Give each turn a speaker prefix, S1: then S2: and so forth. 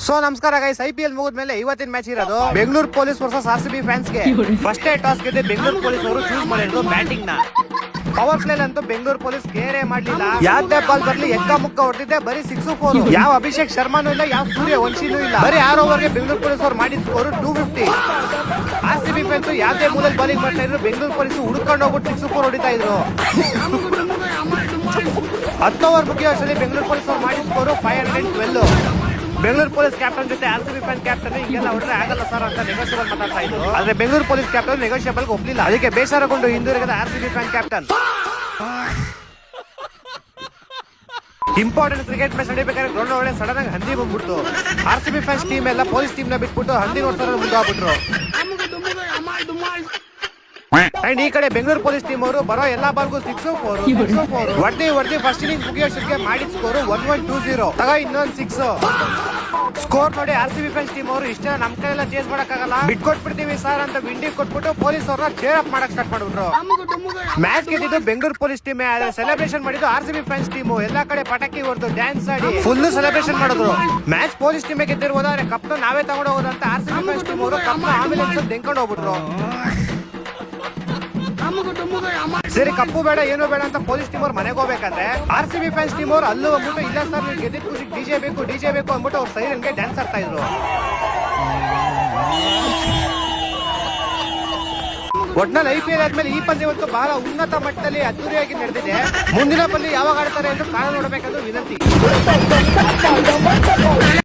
S1: So ನಮಸ್ಕಾರ guys, IPL ಮುಗಿದ್ಮೇಲೆ ಇವತ್ತಿನ ಮ್ಯಾಚ್ ಇರೋದು Bengaluru police versus RCB fans ಗೆ. ಫಸ್ಟ್ ಟಾಸ್ ಗೆದ್ದು ಬೆಂಗಳೂರು ಪೊಲೀಸ್ ಅವರು ಚೂಸ್ ಮಾಡಿದ್ರು ಬ್ಯಾಟಿಂಗ್ ನ. ಪವರ್ ಪ್ಲೇ ಅಂತೂ ಬೆಂಗಳೂರು ಪೊಲೀಸ್ ಕೇರೆ ಮಾಡ್ಲಿಲ್ಲ. ಯಾವ್ದೇ ಬಾಲ್ ಬರ್ಲಿ ಎಕ್ಕ ಮುಕ್ಕ ಹೊಡೆದಿದ್ದೆ, ಬರೀ 6-4. ಯಾವ ಅಭಿಷೇಕ್ ಶರ್ಮಾನು ಇಲ್ಲ, ಯಾವ ಸೂರ್ಯ ವಂಶಿನೂ ಇಲ್ಲ. ಬರೀ 6 ಓವರ್ಗೆ ಬೆಂಗಳೂರು ಪೊಲೀಸ್ ಅವರು ಮಾಡಿದ ಸ್ಕೋರ್ 250. RCB ಫ್ಯಾನ್ಸ್ ಯಾವ್ದೇ ಮೂಲಲ್ಲಿ ಬಾಲಿಂಗ್ ಮಾಡ್ತಾ ಇದ್ರು, ಬೆಂಗಳೂರು ಪೊಲೀಸ್ ಹುಡ್ಕೊಂಡು ಹೋಗ್ಬಿಟ್ಟು 6-4 ಹೊಡಿತಾ ಇದ್ರು. 10 ಓವರ್ ಮುಗಿಯೋಷ್ಟರಲ್ಲಿ ಬೆಂಗಳೂರು ಪೊಲೀಸ್ ಅವರು ಮಾಡಿದ ಸ್ಕೋರ್ 512. ಬೆಂಗಳೂರು ಪೊಲೀಸ್ ಕ್ಯಾಪ್ಟನ್ ಜೊತೆ RCB ಫ್ಯಾನ್ ಕ್ಯಾಪ್ಟನ್ ಹಿಂಗೆಲ್ಲ ಹೊಡೆದ್ರೆ ಆಗಲ್ಲ ಸರ್ ಅಂತ ನೆಗೋಷಿಯಬಲ್ ಮಾತಾಡ್ತಾ ಇದ್ರು. ಆದ್ರೆ ಬೆಂಗಳೂರು ಪೊಲೀಸ್ ಕ್ಯಾಪ್ಟನ್ ನೆಗೋಷಿಯಬಲ್ ಒಪ್ಲಿಲ್ಲ. ಅದಕ್ಕೆ ಬೇಸರಗೊಂಡು ಹಿಂದಿರುಗದ RCB fan captain. Important cricket match ನಡೀಬೇಕಾದ್ರೆ ಗ್ರೌಂಡ್ ಒಳಗಡೆ ಸಡನ್ ಆಗಿ ಹಂದಿ ಬಂದ್ಬಿಡ್ತು. RCB ಫ್ಯಾನ್ಸ್ ಟೀಮ್ ಎಲ್ಲ ಪೊಲೀಸ್ ಟೀಮ್ ನ ಬಿಟ್ಬಿಟ್ಟು ಹಂದಿ ನೋಡ್ತಾರೆ ಮುಂದೆ ಹೋಗ್ಬಿಟ್ರು. ಅಂಡ್ ಈ ಕಡೆ ಬೆಂಗಳೂರು ಪೊಲೀಸ್ ಟೀಮ್ ಅವರು ಬರೋ ಎಲ್ಲಾ ಬಾಲ್ಗೂ 6-4 ಹೊಡೆದಿ ಫಸ್ಟ್ ಇನ್ನಿಂಗ್ ಮುಗಿಯೋಷ್ಟಕ್ಕೆ ಮಾಡಿದ ಸ್ಕೋರ್ 1120. ತಗ ಇನ್ನೊಂದು 6 ಸ್ಕೋರ್ ನೋಡಿ. RCB ಫ್ಯಾನ್ಸ್ ಟೀಮ್ ಅವರು ಇಷ್ಟ ನಮ್ ಕೈಯೆಲ್ಲ ಚೇಸ್ ಮಾಡಕ್ಕಾಗಲ್ಲ, ಬಿಟ್ಕೊಟ್ಬಿಡ್ತೀವಿ ಸರ್ ಅಂತ ವಿಂಡಿ ಕೊಟ್ಬಿಟ್ಟು ಪೊಲೀಸ್ ಅವ್ರನ್ನ ಚೇರ್ ಅಪ್ ಮಾಡಕ್ ಸ್ಟಾರ್ಟ್ ಮಾಡ್ಬಿಟ್ರು. ಮ್ಯಾಚ್ ಗೆದ್ದಿದ್ದು ಬೆಂಗಳೂರು ಪೊಲೀಸ್ ಟೀಮ್, ಸೆಲೆಬ್ರೇಷನ್ ಮಾಡಿದ್ದು RCB ಫ್ಯಾನ್ಸ್ ಟೀಮ್. ಎಲ್ಲಾ ಕಡೆ ಪಟಾಕಿ ಹೊಡೆದು ಡ್ಯಾನ್ಸ್ ಆಡಿ ಫುಲ್ ಸೆಲೆಬ್ರೇಷನ್ ಮಾಡಿದ್ರು. ಮ್ಯಾಚ್ ಪೊಲೀಸ್ ಟೀಮ್ ಗೆದ್ದಿರ್ಬೋದು, ಆದ್ರೆ ಕಪ್ ನಾವೇ ತಗೊಂಡು ಹೋಗೋದಂತ RCB ಫ್ಯಾನ್ಸ್ ಟೀಮ್ ಅವರು ಕಪ್ ಆಂಬುಲೆನ್ಸ್ ತೆಂಕೊಂಡು ಹೋಗ್ಬಿಟ್ರು. ಸರಿ ಕಪ್ಪು ಬೇಡ ಏನು ಬೇಡ ಅಂತ ಪೊಲೀಸ್ ಟೀಮ್ ಅವ್ರು ಮನೆಗೆ ಹೋಗ್ಬೇಕಾದ್ರೆ RCB ಫ್ಯಾನ್ಸ್ ಟೀಮ್ ಅವ್ರು ಅಲ್ಲೂ ಅಂದ್ಬಿಟ್ಟು ಇಲ್ಲ ಸರ್ ನೀವು ಗೆದ್ದಿದ್ ಖುಷಿ ಡಿಜೆ ಬೇಕು ಅಂದ್ಬಿಟ್ಟು ಅವ್ರು ಸೈರನ್ಗೆ ಡ್ಯಾನ್ಸ್ ಆಡ್ತಾ ಇದ್ರು. ಒಟ್ನಲ್ಲಿ IPL ಆದ್ಮೇಲೆ ಈ ಪಂದ್ಯವಂತೂ ಬಹಳ ಉನ್ನತ ಮಟ್ಟದಲ್ಲಿ ಅದ್ದೂರಿಯಾಗಿ ನಡೆದಿದೆ. ಮುಂದಿನ ಪಂದ್ಯ ಯಾವಾಗ ಆಡ್ತಾರೆ ಅಂತ ಕಾರಣ ನೋಡಬೇಕಂದ್ರೆ ವಿನಂತಿ.